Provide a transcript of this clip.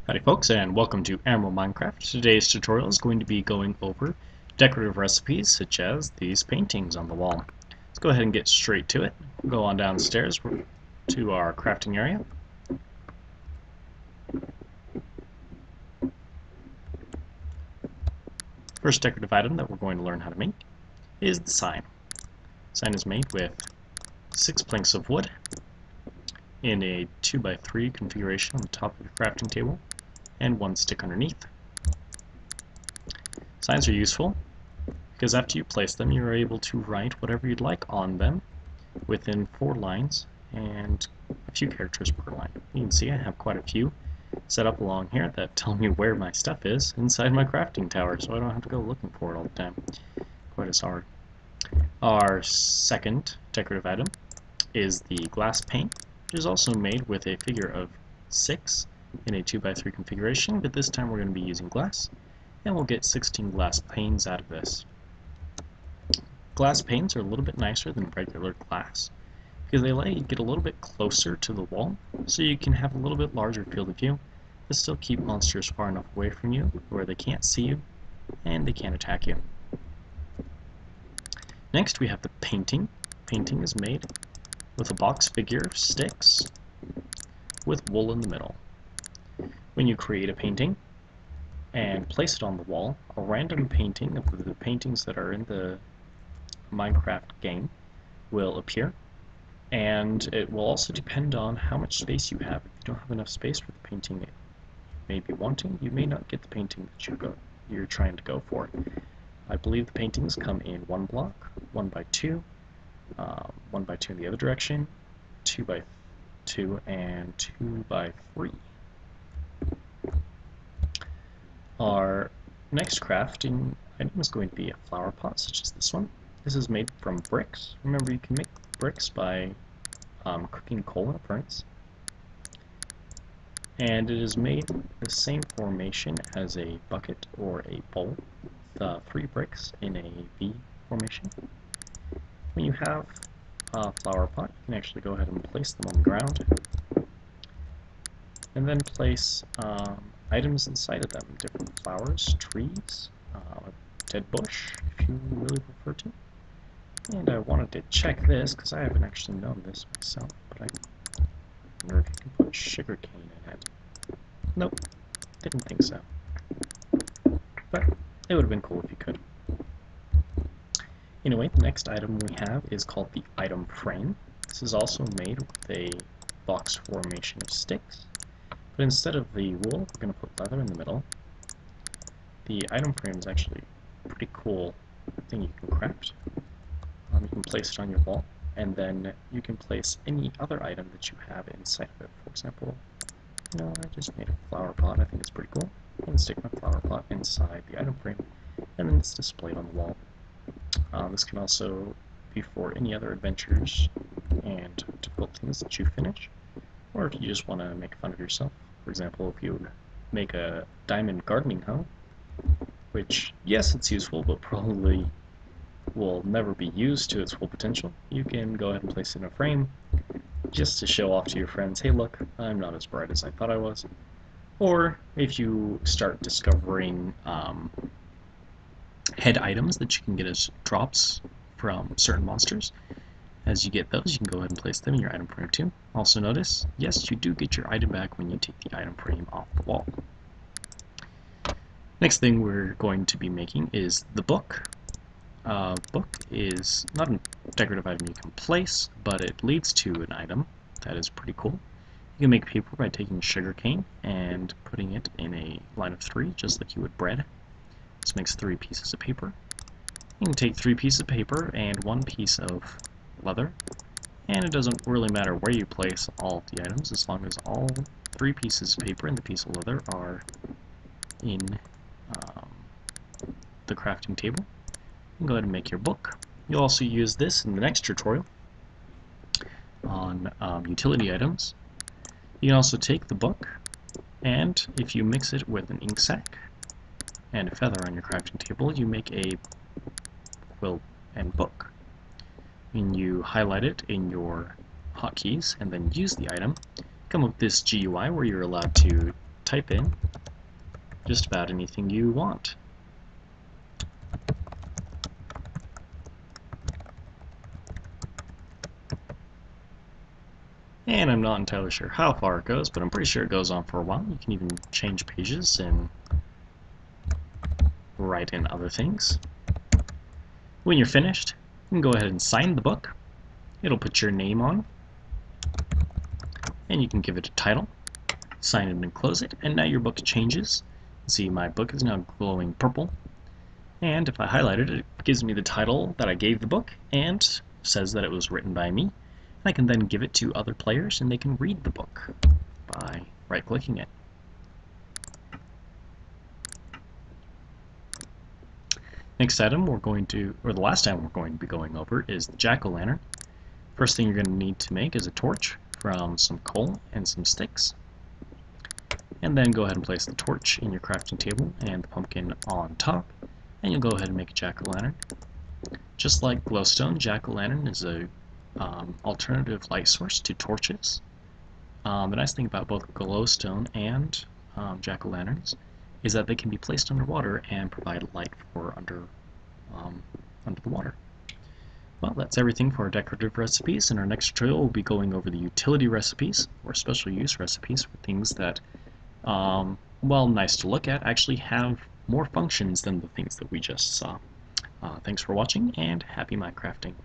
Howdy folks, and welcome to Emerald Minecraft. Today's tutorial is going to be going over decorative recipes such as these paintings on the wall. Let's go ahead and get straight to it. Go on downstairs to our crafting area. First decorative item that we're going to learn how to make is the sign. The sign is made with 6 planks of wood in a 2x3 configuration on the top of your crafting table, and 1 stick underneath. Signs are useful because after you place them, you're able to write whatever you'd like on them within 4 lines and a few characters per line. You can see I have quite a few set up along here that tell me where my stuff is inside my crafting tower, so I don't have to go looking for it all the time. Quite as hard. Our second decorative item is the glass pane, which is also made with a figure of 6 in a 2x3 configuration, but this time we're going to be using glass, and we'll get 16 glass panes out of this. Glass panes are a little bit nicer than regular glass because they let you get a little bit closer to the wall, so you can have a little bit larger field of view, but still keep monsters far enough away from you where they can't see you and they can't attack you. Next we have the painting. Painting is made with a box figure of sticks with wool in the middle. When you create a painting and place it on the wall, a random painting of the paintings that are in the Minecraft game will appear, and it will also depend on how much space you have. If you don't have enough space for the painting you may be wanting, you may not get the painting that you're trying to go for. I believe the paintings come in 1 block, 1x2, 1x2 in the other direction, 2x2, and 2x3. Our next crafting item is going to be a flower pot, such as this one. This is made from bricks. Remember, you can make bricks by cooking coal in a furnace. And it is made the same formation as a bucket or a bowl, with 3 bricks in a V formation. When you have a flower pot, you can actually go ahead and place them on the ground, and then place items inside of them, different flowers, trees, a dead bush, if you really prefer to. And I wanted to check this, because I haven't actually known this myself, but I wonder if you can put sugarcane in it. Nope, didn't think so. But it would have been cool if you could. Anyway, the next item we have is called the item frame. This is also made with a box formation of sticks, but instead of the wool, we're going to put leather in the middle. The item frame is actually a pretty cool thing you can craft. You can place it on your wall, and then you can place any other item that you have inside of it. For example, I just made a flower pot. I think it's pretty cool. I can stick my flower pot inside the item frame, and then it's displayed on the wall. This can also be for any other adventures and difficult things that you finish, or if you just want to make fun of yourself. For example, if you make a diamond gardening hoe, which, yes, it's useful, but probably will never be used to its full potential, you can go ahead and place it in a frame just to show off to your friends, hey look, I'm not as bright as I thought I was. Or if you start discovering head items that you can get as drops from certain monsters, as you get those, you can go ahead and place them in your item frame too. Also notice, yes, you do get your item back when you take the item frame off the wall. Next thing we're going to be making is the book. Book is not a decorative item you can place, but it leads to an item that is pretty cool. You can make paper by taking sugarcane and putting it in a line of 3, just like you would bread. This makes 3 pieces of paper. You can take 3 pieces of paper and 1 piece of leather, and it doesn't really matter where you place all of the items, as long as all 3 pieces of paper and the piece of leather are in the crafting table. You can go ahead and make your book. You'll also use this in the next tutorial on utility items. You can also take the book, and if you mix it with an ink sac and a feather on your crafting table, you make a quill and book. When you highlight it in your hotkeys and then use the item, come up with this GUI where you're allowed to type in just about anything you want. And I'm not entirely sure how far it goes, but I'm pretty sure it goes on for a while. You can even change pages and write in other things. When you're finished, you can go ahead and sign the book. It'll put your name on, and you can give it a title, sign it and close it, and now your book changes. See, my book is now glowing purple, and if I highlight it, it gives me the title that I gave the book and says that it was written by me. I can then give it to other players and they can read the book by right-clicking it. Next item we're going to, or the last item we're going to be going over is the jack-o'-lantern. First thing you're going to need to make is a torch from some coal and some sticks. And then go ahead and place the torch in your crafting table and the pumpkin on top. And you'll go ahead and make a jack-o'-lantern. Just like glowstone, jack-o'-lantern is a alternative light source to torches. The nice thing about both glowstone and jack-o'-lanterns is that they can be placed underwater and provide light for under the water. Well, that's everything for our decorative recipes. In our next tutorial, we'll be going over the utility recipes, or special use recipes, for things that, while nice to look at, actually have more functions than the things that we just saw. Thanks for watching, and happy Minecrafting.